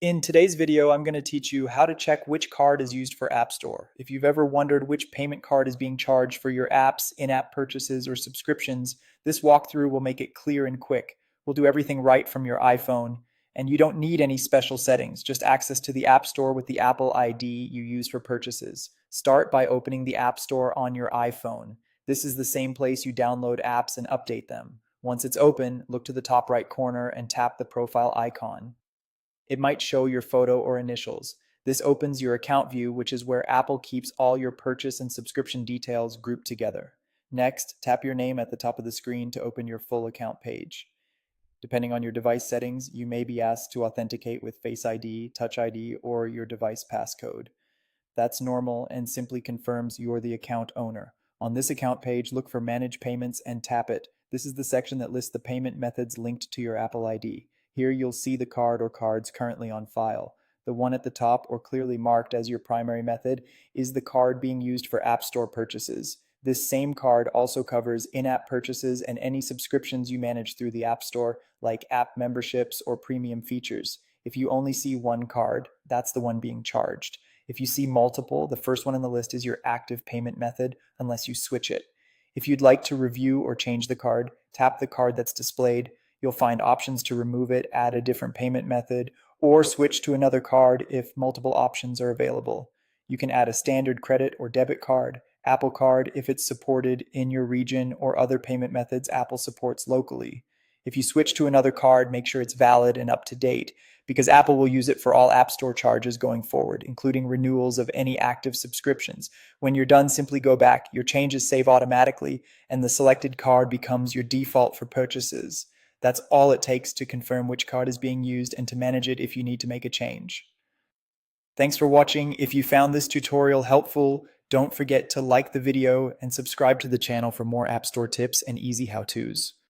In today's video, I'm going to teach you how to check which card is used for App Store. If you've ever wondered which payment card is being charged for your apps, in-app purchases, or subscriptions, this walkthrough will make it clear and quick. We'll do everything right from your iPhone, and you don't need any special settings, just access to the App Store with the Apple ID you use for purchases. Start by opening the App Store on your iPhone. This is the same place you download apps and update them. Once it's open, look to the top right corner and tap the profile icon. It might show your photo or initials. This opens your account view, which is where Apple keeps all your purchase and subscription details grouped together. Next, tap your name at the top of the screen to open your full account page. Depending on your device settings, you may be asked to authenticate with Face ID, Touch ID, or your device passcode. That's normal and simply confirms you're the account owner. On this account page, look for Manage Payments and tap it. This is the section that lists the payment methods linked to your Apple ID. Here you'll see the card or cards currently on file. The one at the top, or clearly marked as your primary method, is the card being used for App Store purchases. This same card also covers in-app purchases and any subscriptions you manage through the App Store, like app memberships or premium features. If you only see one card, that's the one being charged. If you see multiple, the first one on the list is your active payment method, unless you switch it. If you'd like to review or change the card, tap the card that's displayed. You'll find options to remove it, add a different payment method, or switch to another card if multiple options are available. You can add a standard credit or debit card, Apple Card if it's supported in your region, or other payment methods Apple supports locally. If you switch to another card, make sure it's valid and up to date, because Apple will use it for all App Store charges going forward, including renewals of any active subscriptions. When you're done, simply go back. Your changes save automatically, and the selected card becomes your default for purchases. That's all it takes to confirm which card is being used and to manage it if you need to make a change. Thanks for watching. If you found this tutorial helpful, don't forget to like the video and subscribe to the channel for more App Store tips and easy how-tos.